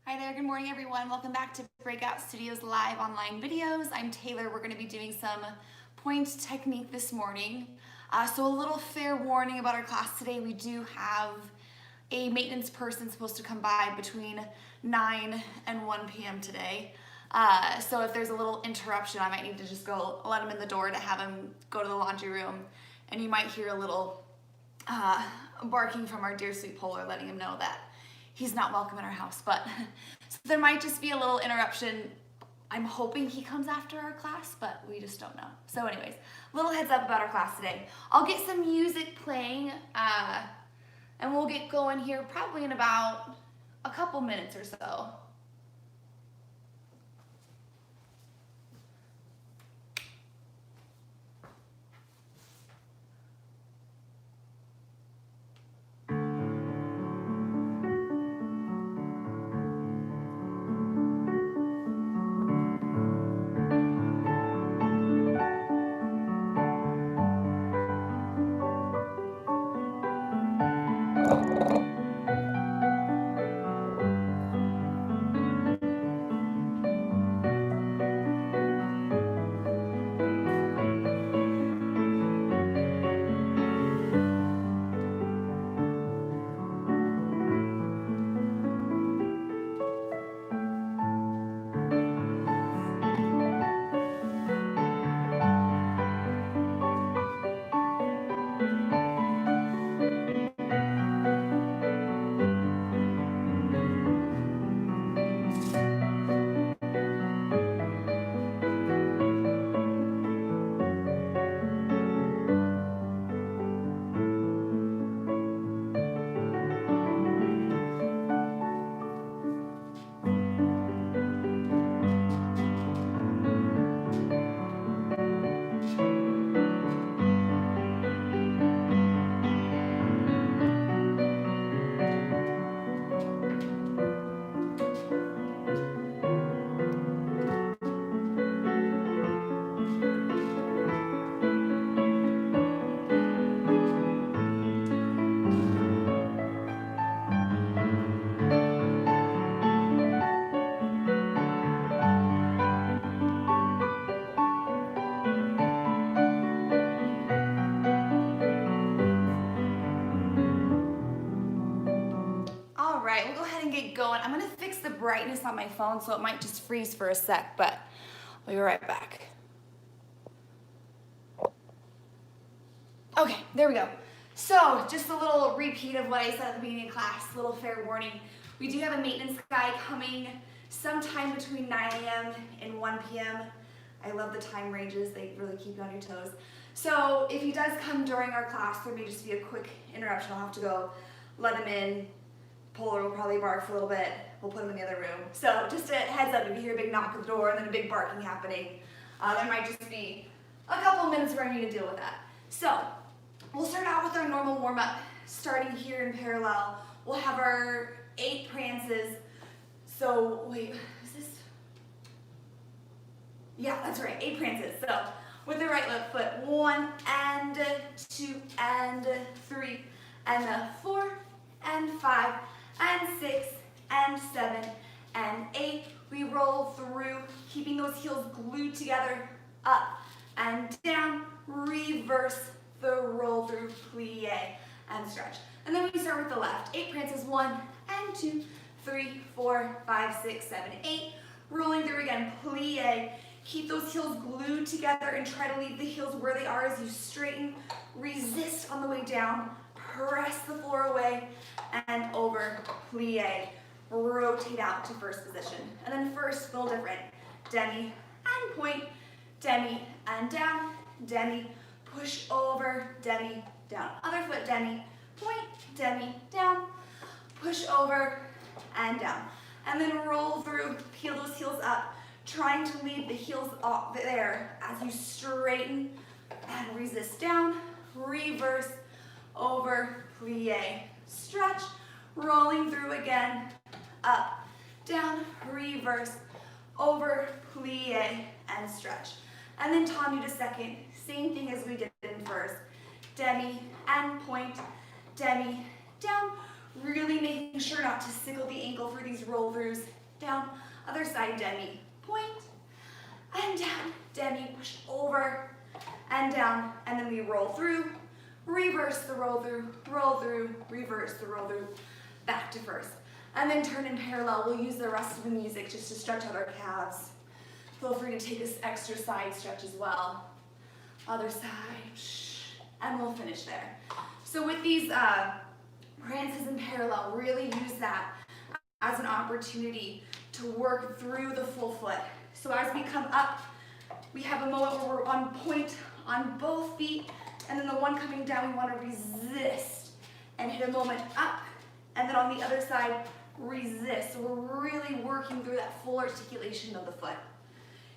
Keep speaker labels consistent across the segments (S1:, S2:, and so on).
S1: Hi there, good morning everyone. Welcome back to BreakOut Studios live online videos. I'm Taylor. We're going to be doing some pointe technique this morning. So a little fair warning about our class today. We do have a maintenance person supposed to come by between 9 and 1 p.m. today. So if there's a little interruption, I might need to just go let him in the door to have him go to the laundry room. And you might hear a little barking from our dear sweet Polar letting him know that he's not welcome in our house, but so there might just be a little interruption. I'm hoping he comes after our class, but we just don't know. So anyways, little heads up about our class today. I'll get some music playing and we'll get going here probably in about a couple minutes or so. We'll go ahead and get going. I'm gonna fix the brightness on my phone so it might just freeze for a sec, but I'll be right back. Okay, there we go. So just a little repeat of what I said at the beginning of class, a little fair warning. We do have a maintenance guy coming sometime between 9 a.m. and 1 p.m. I love the time ranges, they really keep you on your toes. So if he does come during our class, there may just be a quick interruption. I'll have to go let him in. Polar will probably bark for a little bit. We'll put him in the other room. So just a heads up, if you hear a big knock at the door and then a big barking happening, there might just be a couple minutes where I need to deal with that. So we'll start out with our normal warm-up, starting here in parallel. We'll have our 8 prances. So wait, is this? Yeah, that's right, 8 prances. So with the right left foot, 1 and 2 and 3 and 4 and 5 and 6 and 7 and 8. We roll through, keeping those heels glued together, up and down, reverse the roll through, plie and stretch. And then we start with the left. 8 prances, 1 and 2, 3, 4, 5, 6, 7, 8. Rolling through again, plie. Keep those heels glued together and try to leave the heels where they are as you straighten. Resist on the way down. Press the floor away and over, plie. Rotate out to first position. And then first, a little different. Demi and point, demi and down, demi, push over, demi, down. Other foot, demi, point, demi, down, push over and down. And then roll through, peel those heels up, trying to leave the heels up there as you straighten and resist down, reverse, over, plie, stretch, rolling through again, up, down, reverse, over, plie, and stretch. And then Tom, you to second, same thing as we did in first. Demi and point, demi, down, Really making sure not to sickle the ankle for these roll throughs. Down, other side, demi, point, and down, demi, push over, and down, and then we roll through, reverse the roll through, reverse the roll through, back to first. And then turn in parallel. We'll use the rest of the music just to stretch out our calves. Feel free to take this extra side stretch as well. Other side, and we'll finish there. So with these prances in parallel, really use that as an opportunity to work through the full foot. So as we come up, we have a moment where we're on point on both feet, and then the one coming down, we want to resist and hit a moment up, and then on the other side, resist. So we're really working through that full articulation of the foot.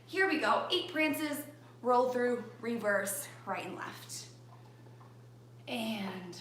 S1: Here we go, 8 prances, roll through, reverse, right and left. And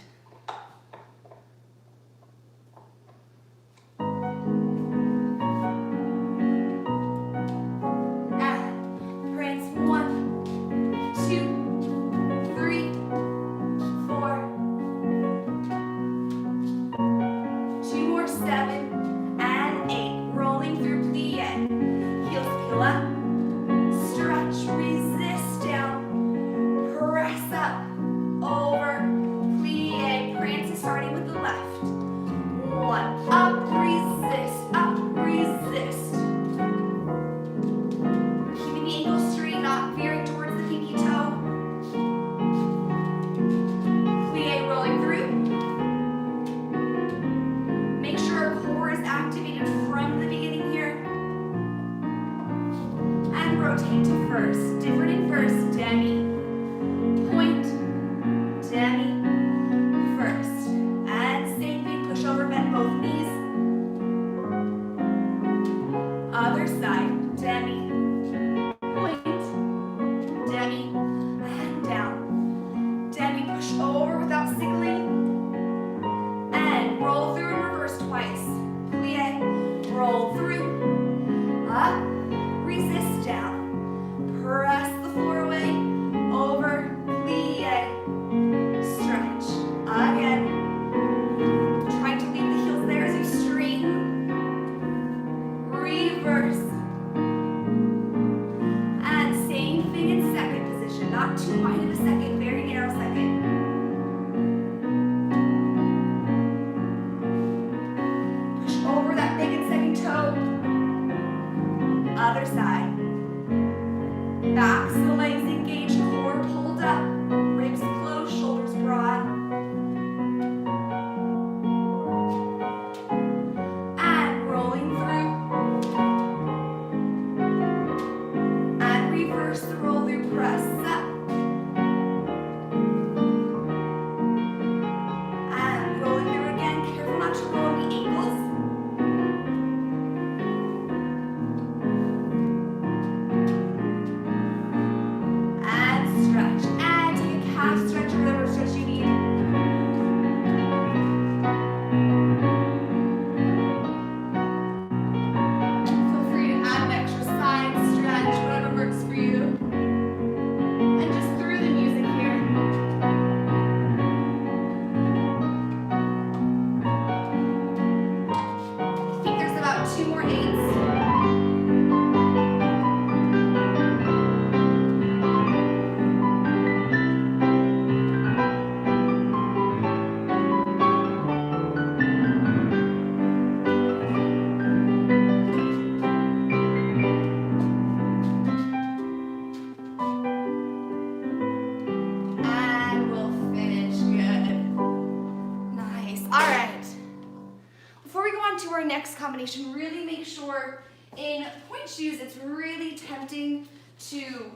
S1: combination, really make sure in point shoes it's really tempting to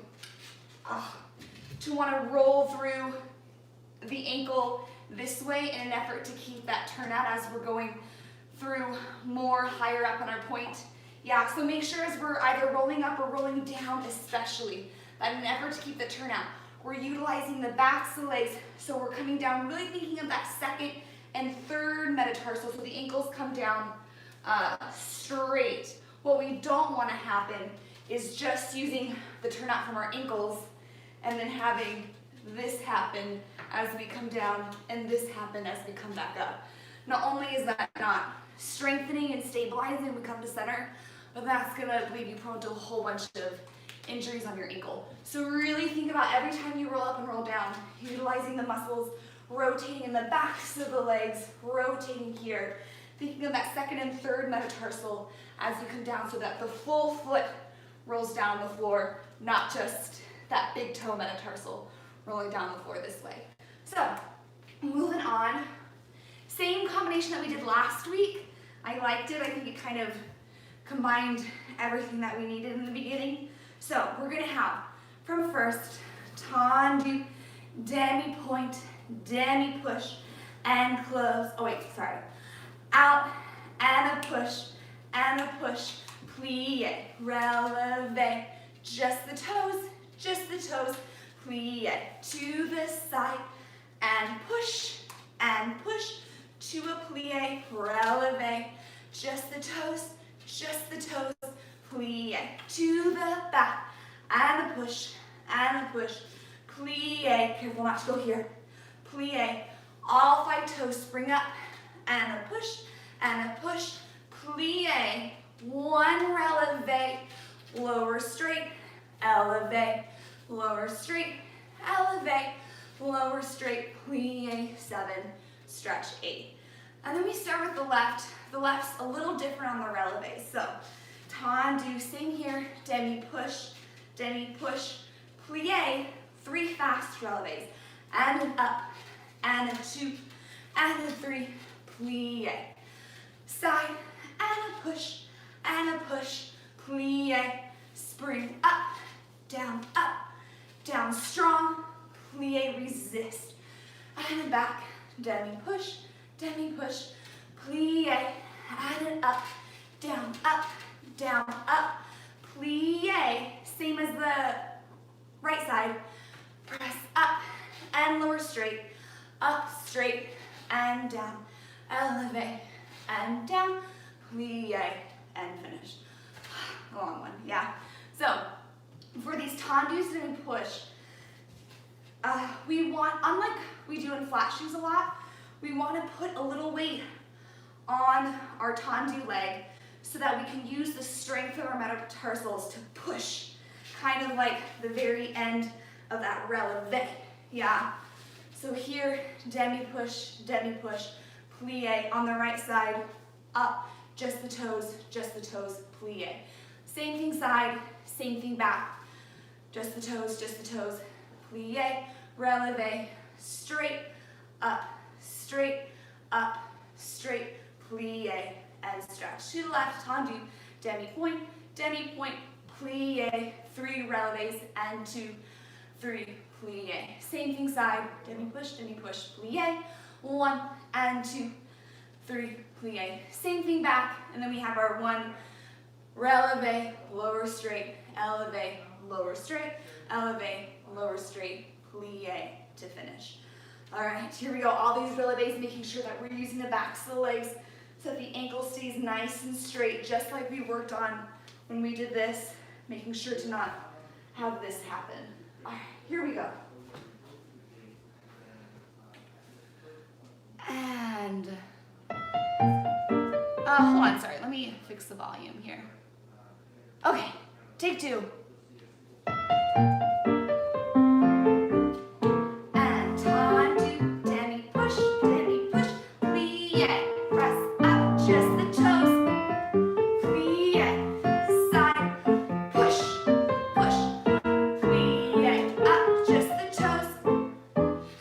S1: want to roll through the ankle this way in an effort to keep that turnout as we're going through more higher up on our point. Yeah, so make sure as we're either rolling up or rolling down especially, that in an effort to keep the turnout, we're utilizing the backs of the legs, so we're coming down, really thinking of that second and third metatarsal, so the ankles come down straight. What we don't want to happen is just using the turnout from our ankles and then having this happen as we come down and this happen as we come back up. Not only is that not strengthening and stabilizing when we come to center, but that's gonna leave you prone to a whole bunch of injuries on your ankle. So really think about every time you roll up and roll down, utilizing the muscles, rotating in the backs of the legs, rotating here, thinking of that second and third metatarsal as you come down so that the full foot rolls down the floor, not just that big toe metatarsal rolling down the floor this way. So, moving on, same combination that we did last week. I liked it. I think it kind of combined everything that we needed in the beginning. So, we're gonna have, from first, tendu, demi-pointe, demi-push, and close. Oh wait, sorry. Out, and a push, plie, releve, just the toes, plie, to the side, and push, to a plie, releve, just the toes, plie, to the back, and a push, plie, careful not to go here, plie, all 5 toes spring up, and a push, plie, 1 releve, lower straight, elevate, lower straight, elevate, lower straight, plie, 7, stretch 8. And then we start with the left. The left's a little different on the releve. So, tendu, same here, demi-push, plie, 3 fast releves, and an up, and a 2, and a 3, plie, side, and a push, plie, spring up, down strong, plie, resist, and back, demi-push, plie, and an up, down, up, plie, same as the right side, press up, and lower straight, up straight, and down, elevate, and down, plie, and finish. A long one, yeah. So, for these tendus and push, we want, unlike we do in flat shoes a lot, we want to put a little weight on our tendu leg so that we can use the strength of our metatarsals to push, kind of like the very end of that releve, yeah? So here, demi-push, plie, on the right side, up, just the toes, plie. Same thing side, same thing back, just the toes, plie, releve, straight, up, plie, and stretch. To the left, tendu, demi-pointe, plie, 3 releves, and 2, 3, plie. Same thing side, demi-push, plie, 1, and 2, 3, plie. Same thing back, and then we have our 1, releve, lower straight, elevate, lower straight, elevate, lower straight, plie, to finish. All right, here we go, all these releves, making sure that we're using the backs of the legs so that the ankle stays nice and straight, just like we worked on when we did this, making sure to not have this happen. All right, here we go. And, hold on, sorry, let me fix the volume here. Okay, take 2. And tendu, demi-push, plie, press up, just the toes, plie, side, push, plie, up, just the toes,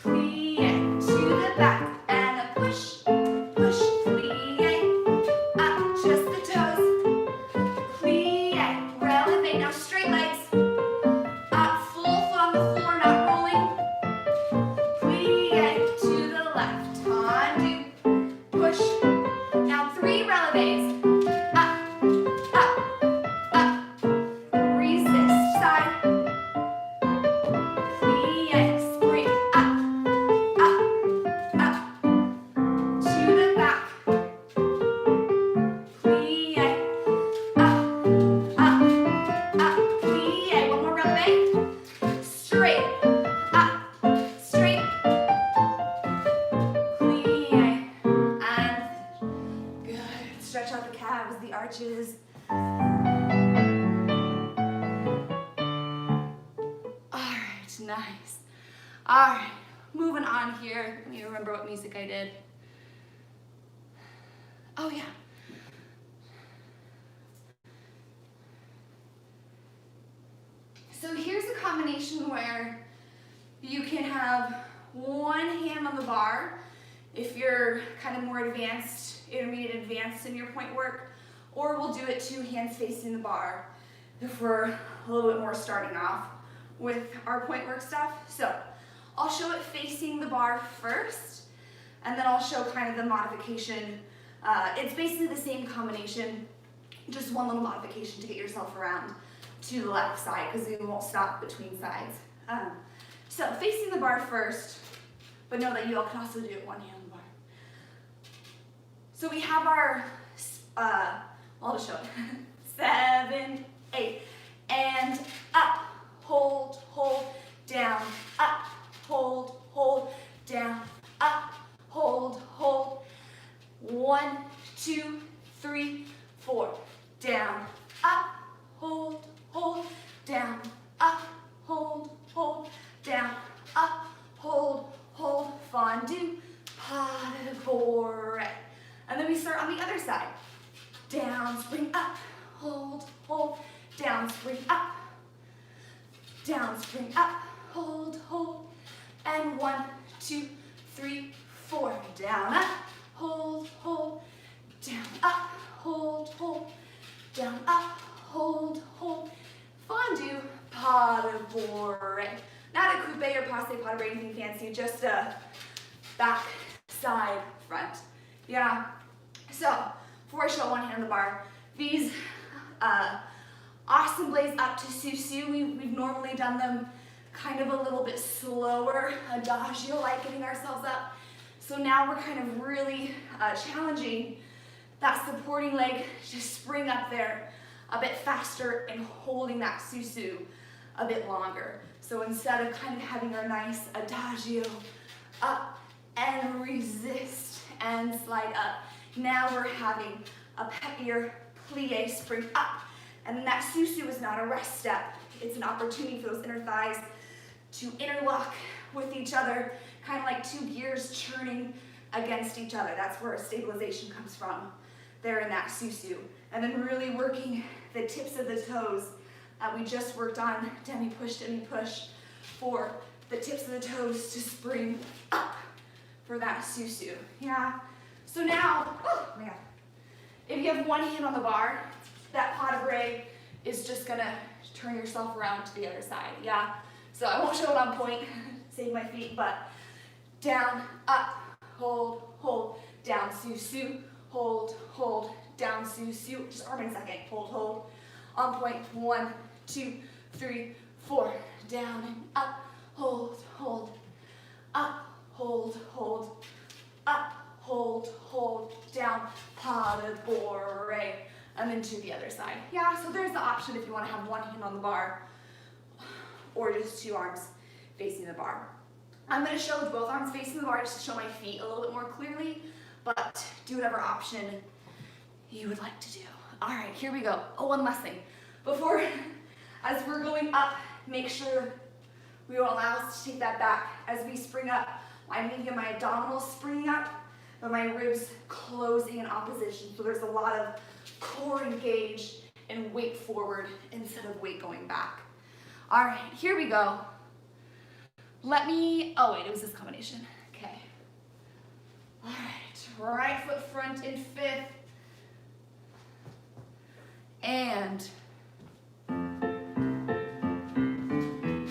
S1: plie, to the back, and a push, plie, up, just the toes, plie, releve, now straight leg. All right, moving on here. Let me remember what music I did. Oh yeah. So here's a combination where you can have one hand on the bar if you're kind of more advanced, intermediate advanced in your point work, or we'll do it 2 hands facing the bar if we're a little bit more starting off with our point work stuff. So I'll show it facing the bar first, and then I'll show kind of the modification. It's basically the same combination, just one little modification to get yourself around to the left side, because you won't stop between sides. So facing the bar first, but know that you all can also do it one hand on the bar. So we have our, I'll just show it. 7, 8, and up, hold, hold, down, up, hold, hold, down, up, hold, hold. 1, 2, 3, 4, down, up, hold, hold, down, up, hold, hold, down, up, hold, hold, fondue, pas de bourrée. And then we start on the other side. Down, spring up, hold, hold, down, spring up, down, spring up, hold, hold, and 1, 2, 3, 4, down, up, hold, hold, down, up, hold, hold, down, up, hold, hold, fondue, pas de bourrée. Not a coupe or passe pas de bourrée, anything fancy, just a back, side, front. Yeah. So, before I show one hand on the bar, these awesome blaze up to Susu, we've normally done them kind of a little bit slower, adagio-like, getting ourselves up. So now we're kind of really challenging that supporting leg to spring up there a bit faster and holding that Susu a bit longer. So instead of kind of having our nice adagio up and resist and slide up, now we're having a peppier plie spring up. And then that Susu is not a rest step. It's an opportunity for those inner thighs to interlock with each other, kind of like 2 gears churning against each other. That's where stabilization comes from, there in that Susu. And then really working the tips of the toes. We just worked on demi push, for the tips of the toes to spring up for that Susu. Yeah. So now, oh my God. If you have one hand on the bar, that pas de bourrée is just gonna turn yourself around to the other side. Yeah. So I won't show it on point, save my feet, but down, up, hold, hold, down, Susu, hold, hold, down, Susu. Just arm in a second. Hold, hold. On point. 1, 2, 3, 4. Down and up. Hold, hold. Up, hold, hold. Up, hold, hold. Down. Pas de bourrée. And then to the other side. Yeah, so there's the option if you want to have one hand on the bar or just 2 arms facing the bar. I'm going to show with both arms facing the bar just to show my feet a little bit more clearly, but do whatever option you would like to do. All right, here we go. Oh, one last thing. Before, as we're going up, make sure we will allow us to take that back. As we spring up, I'm thinking my abdominals springing up, but my ribs closing in opposition. So there's a lot of core engaged and weight forward instead of weight going back. All right, here we go. Let me, oh wait, it was this combination. Okay. All right, right foot front in 5th. And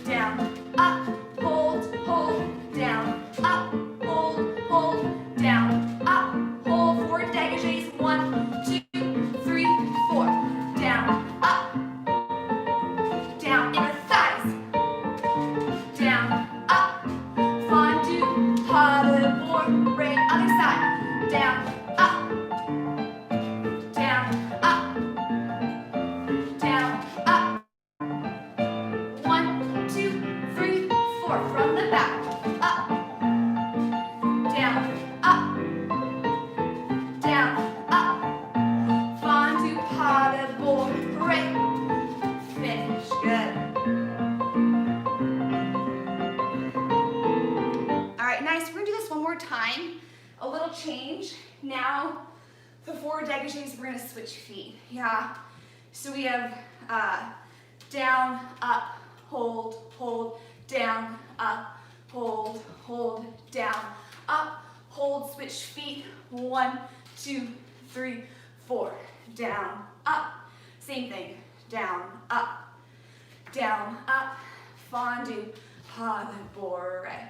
S1: down, up, hold, hold, down, up, hold, hold, down, up, hold, forward dégagés, 1, 2, 3, 4, down, up, down, inner thighs, down, up, fondue, pas de bourrée, other side, down, up, down, up, little change. Now, for 4 dégagés, we're gonna switch feet, yeah? So we have down, up, hold, hold, down, up, hold, down, up, hold, switch feet. 1, 2, 3, 4, down, up. Same thing, down, up, fondu, pas de bourre.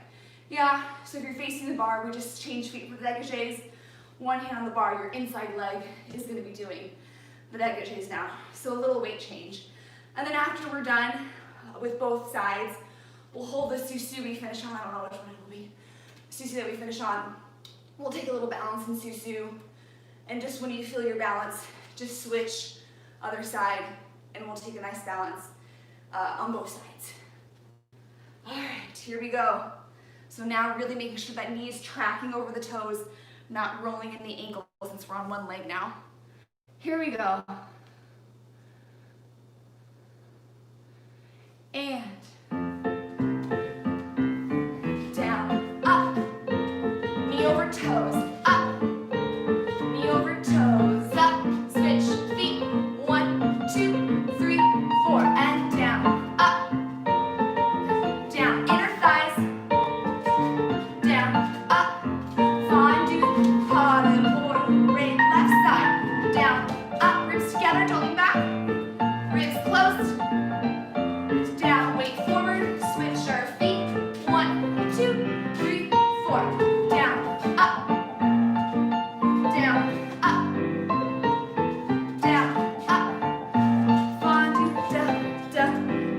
S1: Yeah, so if you're facing the bar, we just change feet for the dégagés. One hand on the bar, your inside leg is gonna be doing the dégagés now. So a little weight change. And then after we're done with both sides, we'll hold the susu we finish on. I don't know which one it will be. Susu that we finish on. We'll take a little balance in susu. And just when you feel your balance, just switch other side and we'll take a nice balance on both sides. All right, here we go. So now really making sure that knee is tracking over the toes, not rolling in the ankle since we're on one leg now. Here we go. And down, up, knee over toes, up, knee over toes, up, switch feet, 1, 2, 3, 4, and down, up, down, inner thighs, down, up, fondu, pas de bourre, left side, down, up, ribs together, don't lean back, ribs closed, down, weight forward, switch our feet, 1, 2, 3, 4, down, up, down, up, fondu, da,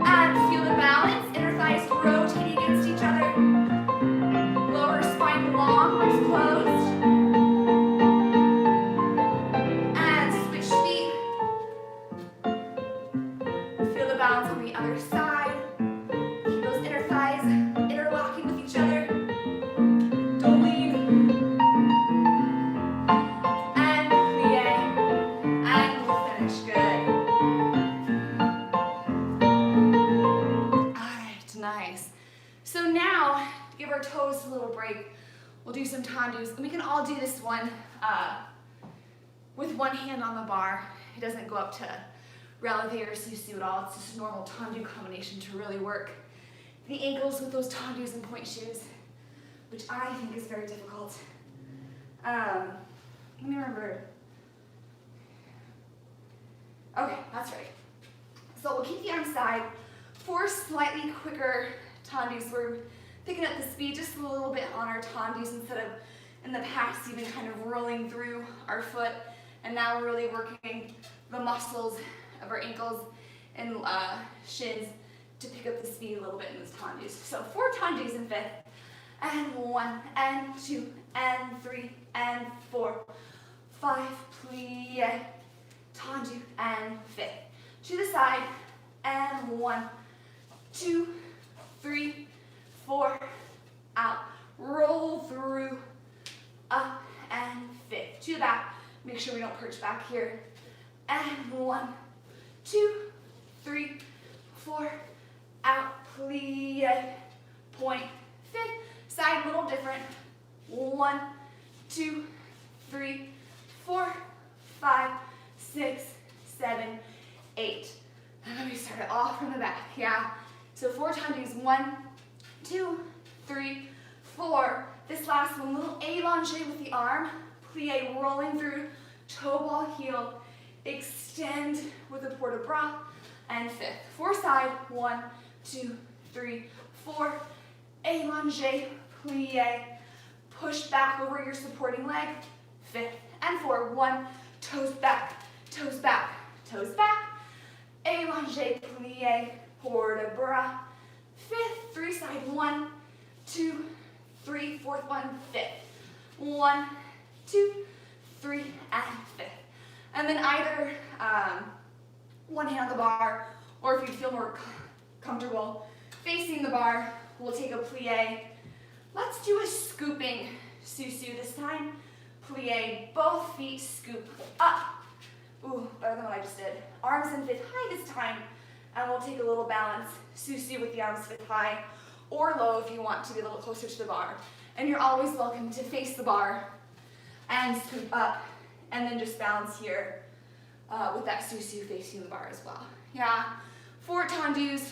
S1: and feel the balance, inner thighs rotating against each other, lower spine long, legs closed, and switch feet, feel the balance on the other side, keep those inner thighs interlocking with each other, don't lean, and plie, and we'll finish, good. All right, nice. So now, to give our toes a little break, we'll do some tendus, and we can all do this one with one hand on the bar. It doesn't go up to releve or susu at all. It's just a normal tendu combination to really work the ankles with those tendus and point shoes, which I think is very difficult. Let me remember. Okay, that's right. So we'll keep the arm side. 4 slightly quicker tendus. We're picking up the speed just a little bit on our tendus instead of in the past even kind of rolling through our foot. And now we're really working the muscles of our ankles and shins to pick up the speed a little bit in those tendus. So 4 tendus in fifth. And 1, and 2, and 3, and 4, 5, plie, tendu, and fifth. To the side, and 1, 2, 3, 4, out, roll through, up, and fifth. To the back, make sure we don't perch back here. And 1, 2, 3, 4, out, plie, point, fifth. Side a little different. 1, 2, 3, 4, 5, 6, 7, 8. And then we start it off from the back, yeah. So 4 tendus, 1, 2, 3, 4. This last one, little allonge with the arm, plie, rolling through, toe ball heel, extend with a port de bras, and fifth. 4 side, 1, 2, 3, 4, allonge, plie, push back over your supporting leg, fifth, and 4, 1, toes back, toes back, toes back, allonge, plie, port de bras, fifth, 3 side, 1, 2, 3, fourth one, fifth, 1, 2, 3, and fifth. And then either one hand on the bar, or if you feel more comfortable facing the bar, we'll take a plie. Let's do a scooping susu this time. Plie, both feet scoop up. Ooh, better than what I just did. Arms in fifth high this time, and we'll take a little balance. Susu with the arms fifth high, or low if you want to be a little closer to the bar. And you're always welcome to face the bar and scoop up, and then just balance here with that sous-sus facing the bar as well. Yeah, 4 tendus,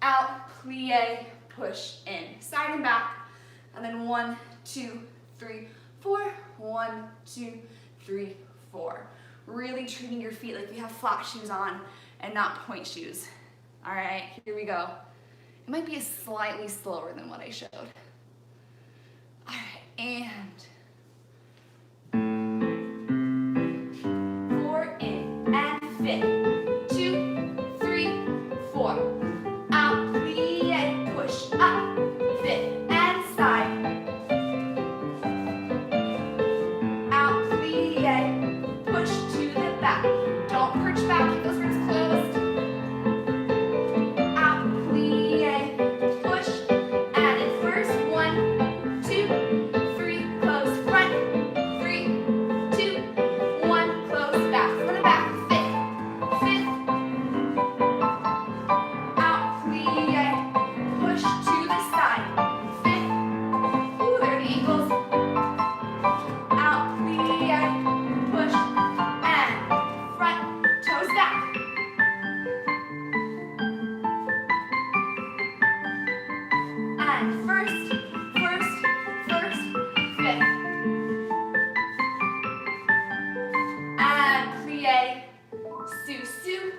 S1: out, plie, push, in, side and back, and then 1, 2, 3, 4, 1, 2, 3, 4. Really treating your feet like you have flat shoes on and not point shoes. All right, here we go. It might be slightly slower than what I showed. All right, and 4 in and fit. 2, 3, 4. Out, plie, push, up, fit, and side. Out, plie, push to the back. Don't perch back, keep those ribs closed. Out, plie, push, and in first, 1, 2, 3, close front, 3, 2, 1, close back, front and back, fit, out, plie, push to the side, fit, ooh, there are the ankles, out, plie, push, and front, toes back, and first, fit, and plie, sous-sus,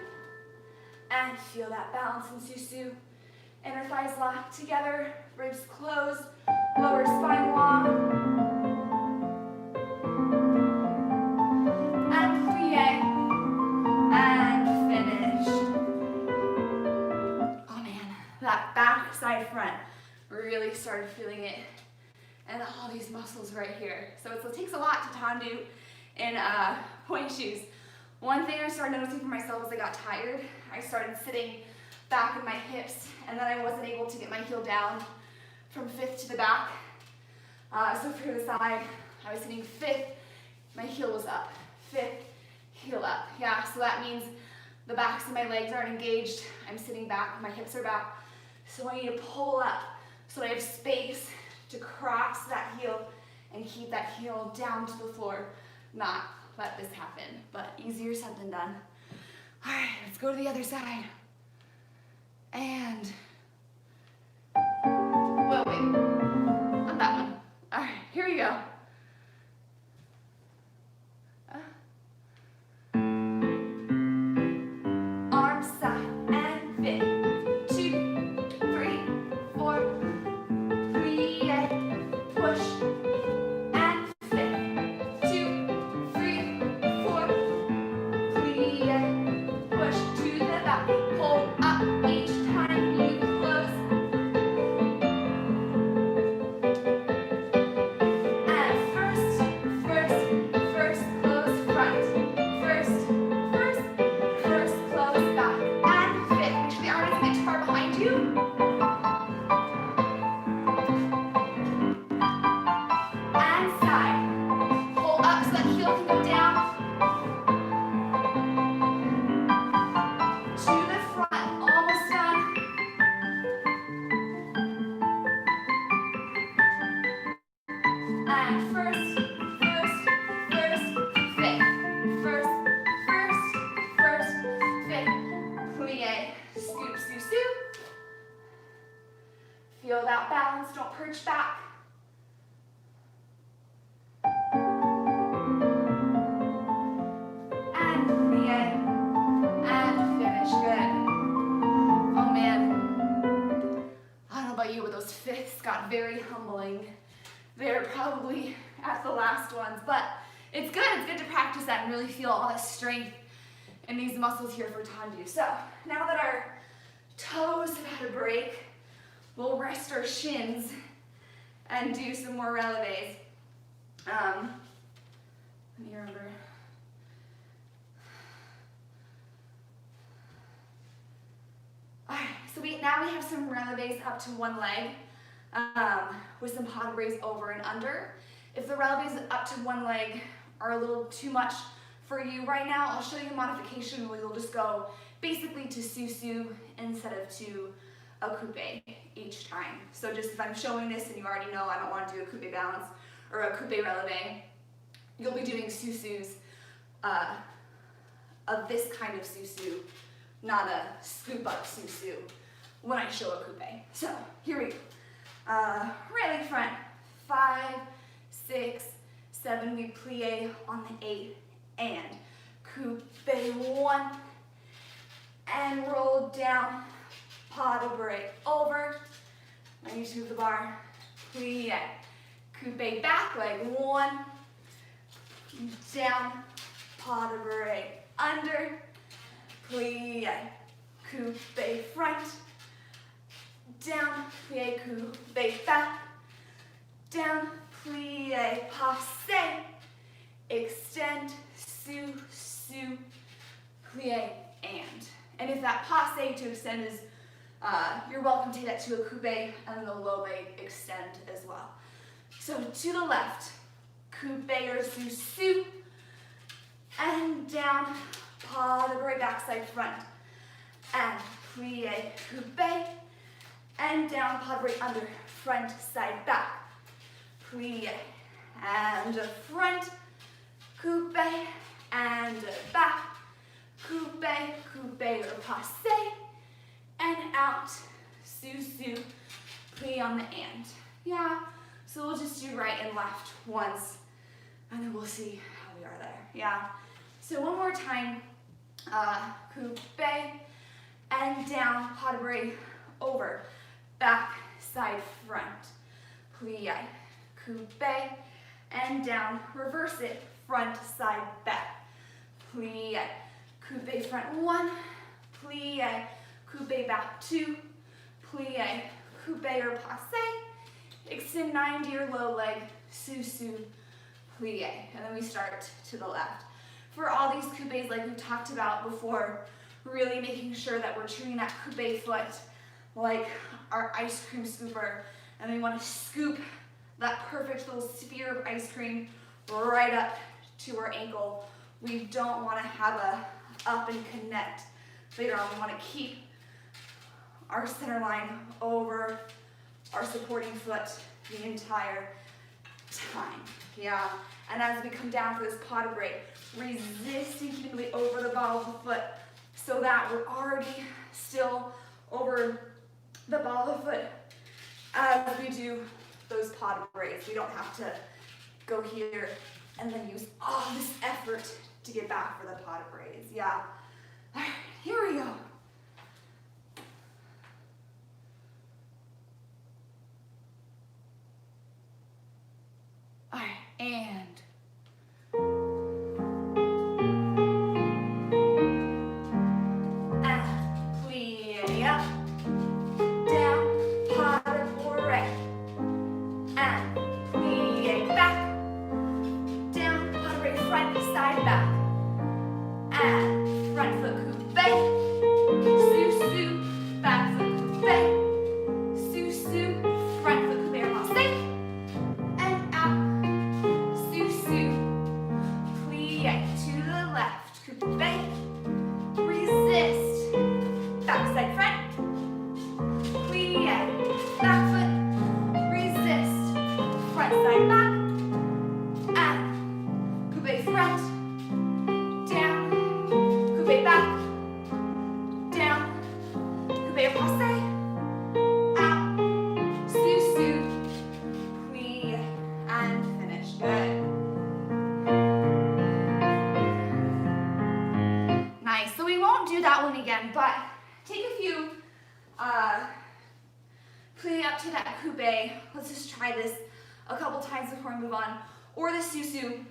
S1: and feel that balance in sous-sus. Inner thighs locked together, ribs closed, lower spine long, and plie, and finish. Oh man, that back, side, front, really started feeling it. And all these muscles right here. So it takes a lot to tendu in point shoes. One thing I started noticing for myself as I got tired, I started sitting back in my hips, and then I wasn't able to get my heel down from fifth to the back. So for the side, I was sitting fifth, my heel was up. Fifth, heel up. Yeah, so that means the backs of my legs aren't engaged. I'm sitting back, my hips are back. So I need to pull up so I have space to cross that heel and keep that heel down to the floor, not let this happen, but easier said than done. All right, let's go to the other side. And, whoa, wait, not that one. All right, here we go. Arms side and fit. 2, 3, 4. Plie, push, and fit. 2, 3, 4. Plie, push to the back. Hold up each time you close. And first, close front. First, close back. And fit. Make sure the arm doesn't get too far behind you. And side. Pull up so that heel can go down. To the front. Almost done. And first, fit. First, fit. Plie, scoop, sous-sus. Feel that balance, don't perch back. And plie, and finish, good. Oh man, I don't know about you, but those fifths got very humbling. They're probably at the last ones, but it's good to practice that and really feel all that strength in these muscles here for tendu. So now that our toes have had a break, we'll rest our shins and do some more releves. Let me remember. All right, so now we have some releves up to one leg with some pas de bras over and under. If the releves up to one leg are a little too much for you right now, I'll show you a modification where you'll just go basically to sous-sus instead of to a coupe each time. So just if I'm showing this and you already know I don't want to do a coupe balance or a coupe releve, you'll be doing susus of this kind of susu, not a scoop up susu when I show a coupe. So here we go. Right leg front, 5, 6, 7, we plie on the 8, and coupe 1, and roll down, pas de break over, and you to the bar, plie, coupe back leg 1, down, pas de break under, plie, coupe front, down, plie, coupe back, down, plie, passe, extend, su, plie, and if that passe to extend is, you're welcome to take that to a coupe, and then the low leg extend as well. So to the left, coupe or su, and down, pas de break, backside front, and plie, coupe, and down, pas de break under, front, side, back, plie, and front, coupe, and back, coupe, or passe, and out, su, plie on the and. Yeah, so we'll just do right and left once, and then we'll see how we are there. Yeah, so one more time, coupe, and down, pas de break, over, back, side, front, plie, coupe, and down, reverse it, front, side, back, plie, coupe front 1, plie, coupe back 2, plie, coupe or passe, extend 90 or low leg, su, plie, and then we start to the left. For all these coupes, like we talked about before, really making sure that we're treating that coupe foot like our ice cream scooper, and we want to scoop that perfect little sphere of ice cream right up to our ankle. We don't want to have a up and connect later on. We want to keep our center line over our supporting foot the entire time. Yeah, and as we come down for this pas de break, resisting keeping the weight over the ball of the foot so that we're already still over the ball of the foot as we do those pas de breaks. We don't have to go here and then use all this effort to get back for the pas de breaks. Yeah. All right, here we go. All right, and plie up, down, pas de break, and plie back, down, pas de break, front, side, back, and front foot coupe, su, back foot coupe, su, front foot coupe or passe, and out, su, plie to the left, coupe, resist, backside front, plie, back foot, resist, front side back, and coupe front, down, coupe back, down, coupe or passe, out, su, plie, and finish. Good. Nice. So we won't do that one again, but take a few, plie up to that coupe. Let's just try this a couple times before we move on, or the su,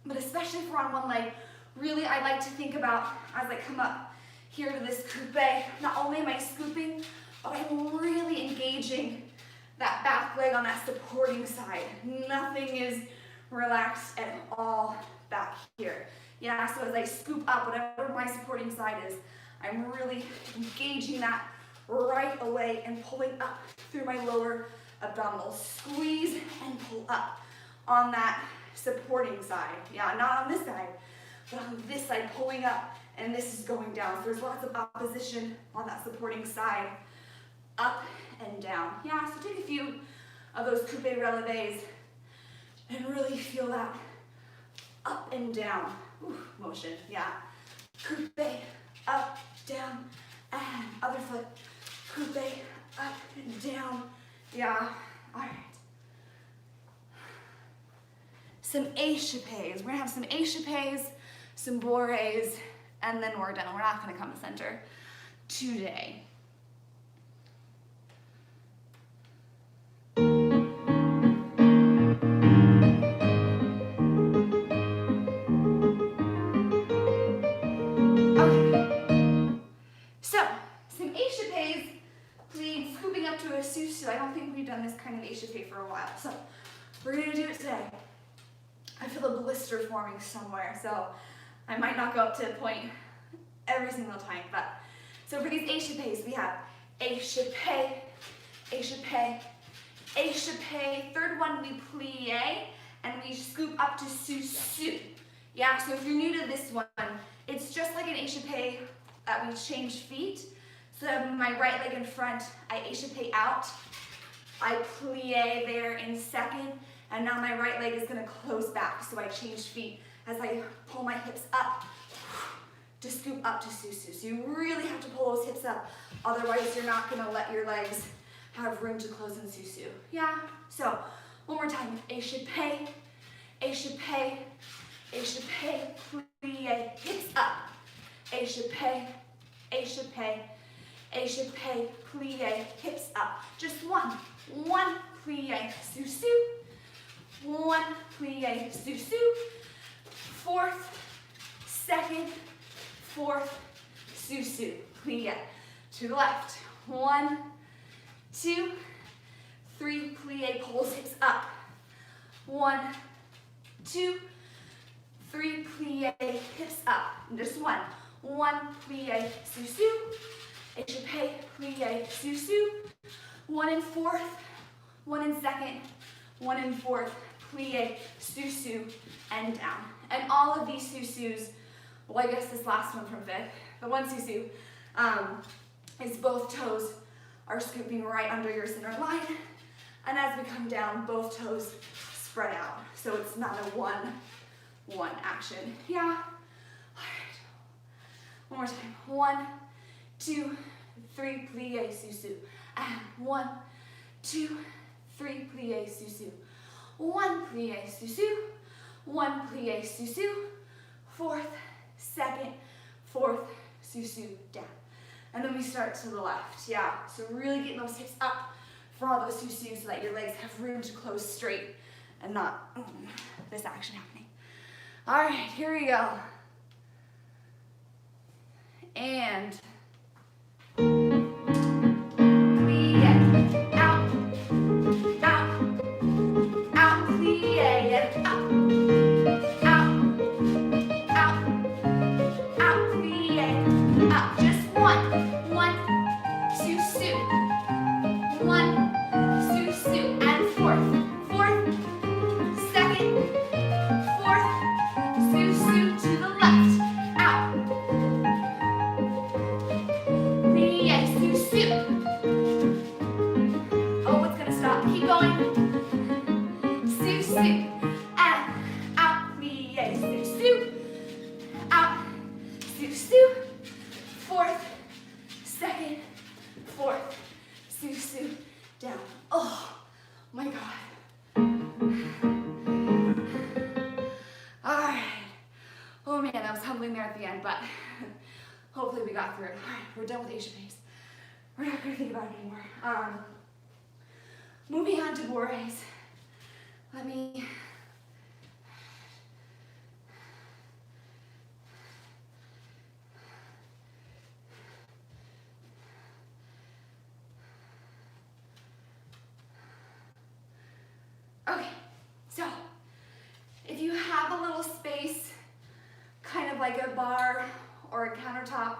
S1: but especially if we're on one leg, really I like to think about as I come up here to this coupe, not only am I scooping, but I'm really engaging that back leg on that supporting side. Nothing is relaxed at all back here. Yeah, so as I scoop up, whatever my supporting side is, I'm really engaging that right away and pulling up through my lower abdominals. Squeeze and pull up on that supporting side. Yeah, not on this side, but on this side, pulling up, and this is going down. So there's lots of opposition on that supporting side, up and down. Yeah, so take a few of those coupe releves and really feel that up and down. Ooh, motion, yeah. Coupe, up, down, and other foot. Coupe, up and down. Yeah, all right. Some échappés. We're gonna have some échappés, some bourrées, and then we're done. We're not gonna come to center today. I don't think we've done this kind of échappé for a while, so we're gonna do it today. I feel a blister forming somewhere, so I might not go up to Pointe every single time, but so for these échappés, we have échappé, échappé, échappé. Third one, we plie, and we scoop up to sous-sus. Yeah, so if you're new to this one, it's just like an échappé that we change feet. So my right leg in front, I échappé out, I plie there in second, and now my right leg is gonna close back, so I change feet as I pull my hips up to scoop up to sous-sus. So you really have to pull those hips up, otherwise you're not gonna let your legs have room to close in sous-sus. Yeah, so one more time, échappé, échappé, échappé, plie, hips up, échappé, échappé, échappé, plie, hips up. Just one plie, sous-sus, one plie, sous-sus, fourth, second, fourth, sous-sus, plie. To the left, 1, 2, 3, plie, pulls hips up. 1, 2, 3, plie, hips up. And just one plie, sous-sus, échappé, plie, sous-sus, 1 in fourth, 1 in second, 1 in fourth, plie, sous-sus, and down. And all of these sous-sus, well, I guess this last one from fifth, the one sous-sus, is both toes are scooping right under your center line. And as we come down, both toes spread out. So it's not a one action. Yeah? All right. One more time. 1, 2, 3, plie, sous-sus. And 1, 2, 3, plie, sous-sus. 1 plie, sous-sus. 1 plie, sous-sus. Fourth, second, fourth, sous-sus, down. And then we start to the left. Yeah, so really getting those hips up for all those sous-sus so that your legs have room to close straight and not this action happening. All right, here we go. And plie, out, out, out, plie, and up, out, out, out, plie, up. Just one, sous-sus, one, sous-sus, and fourth, second, fourth, sous-sus to the left, out, plie, sous-sus. Oh, it's gonna stop. Keep going. Sous-sus, and out, plie, sous-sus, out, sous-sus, fourth, second, fourth, sous-sus, down. Oh my God. All right. Oh man, that was humbling there at the end, but hopefully we got through it. All right, we're done with échappés. We're not gonna think about it anymore. Moving on to bourrées. Let me. Okay, so if you have a little space, kind of like a bar or a countertop,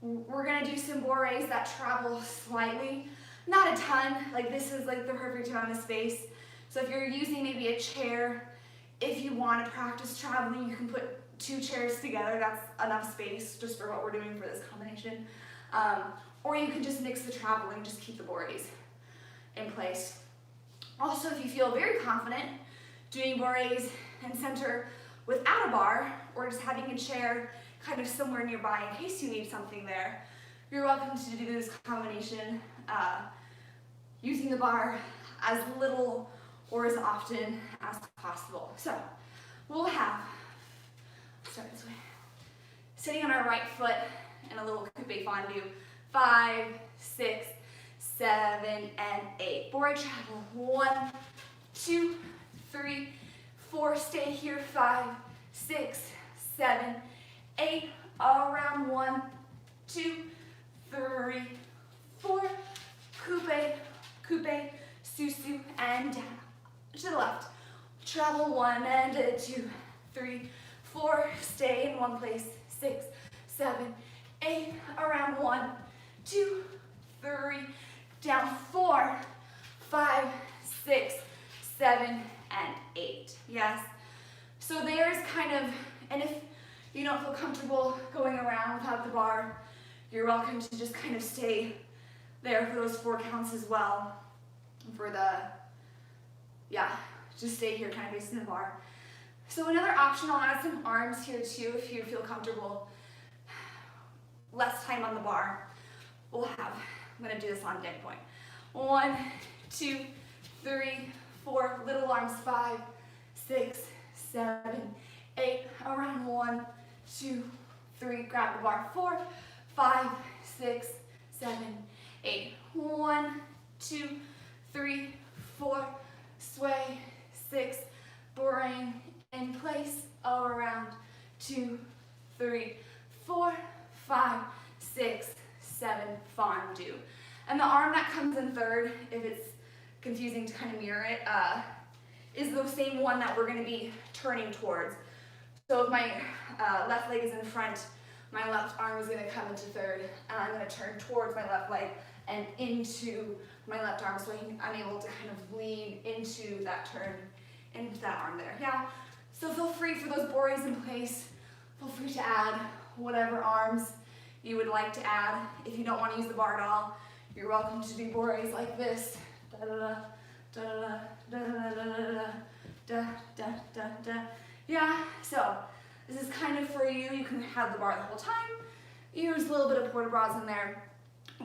S1: we're gonna do some bourrées that travel slightly, not a ton. Like this is like the perfect amount of space. So if you're using maybe a chair, if you want to practice traveling, you can put 2 chairs together. That's enough space just for what we're doing for this combination. Or you can just mix the traveling, just keep the bourrées in place. Also, if you feel very confident doing bourrées in center without a bar, or just having a chair kind of somewhere nearby in case you need something there, you're welcome to do this combination using the bar as little or as often as possible. So we'll have, start this way, sitting on our right foot in a little coupe fondue, 5, 6, 7, and 8. Board travel, 1, 2, 3, 4, stay here, 5, 6, 7, 8, around 1, 2, 3, 4, coupe, coupe, susu, and down. To the left. Travel 1 and 2, 3, 4, stay in one place, 6, 7, 8, around 1, 2, 3, down 4, 5, 6, 7, and 8. Yes. So there's kind of, and if you don't feel comfortable going around without the bar, you're welcome to just kind of stay there for those 4 counts as well. For the, yeah, just stay here kind of facing the bar. So another option, I'll add some arms here too if you feel comfortable. Less time on the bar. We'll have, I'm gonna do this on dead point. 1, 2, 3, 4, little arms, 5, 6, 7, 8, around 1, 2, 3, grab the bar, 4, 5, 6, 7, 8, 1, 2, 3, 4, sway, 6, bring in place, around 2, 3, 4, 5, 6, 7, fondue. And the arm that comes in third, if it's confusing to kind of mirror it, is the same one that we're going to be turning towards. So if my left leg is in front, my left arm is going to come into third, and I'm going to turn towards my left leg and into my left arm, so I'm able to kind of lean into that turn, into that arm there. Yeah. So feel free for those borees in place. Feel free to add whatever arms you would like to add. If you don't want to use the bar at all, you're welcome to do borees like this. Da da da da da da da da da da da. Yeah. So this is kind of for you. You can have the bar the whole time. Use a little bit of port bras in there.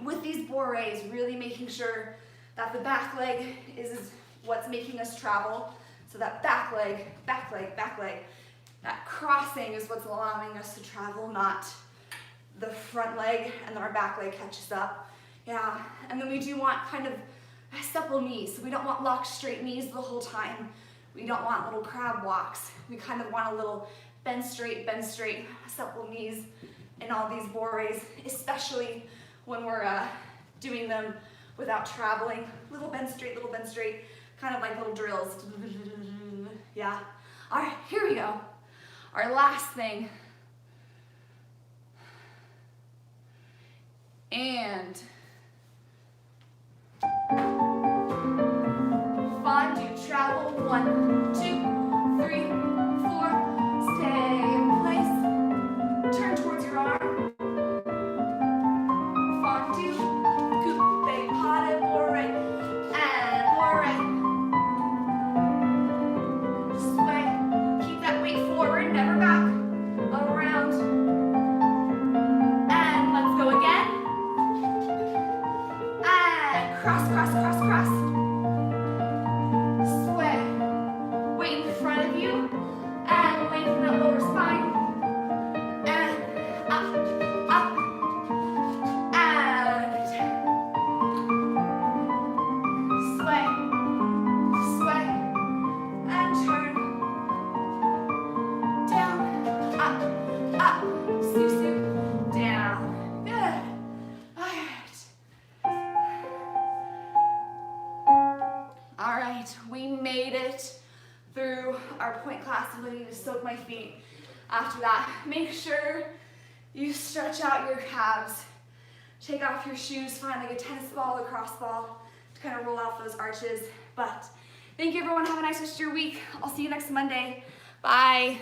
S1: With these borees, really making sure that the back leg is what's making us travel. So that back leg, back leg, back leg, that crossing is what's allowing us to travel, not the front leg and then our back leg catches up. Yeah, and then we do want kind of supple knees. So we don't want locked straight knees the whole time. We don't want little crab walks. We kind of want a little bend straight, supple knees in all these borees, especially when we're doing them without traveling. Little bend straight, kind of like little drills. Yeah. All right, here we go. Our last thing. And fondue, travel, 1, 2, 3, 4, stay in place, turn towards your arm, fondue, coupe, pas, bore, and bore, sway, keep that weight forward, never back, around, and let's go again, and cross, cross, cross, cross. Our point class, I'm going to soak my feet. After that, make sure you stretch out your calves. Take off your shoes, find like a tennis ball or cross ball to kind of roll out those arches. But thank you everyone, have a nice rest of your week. I'll see you next Monday. Bye.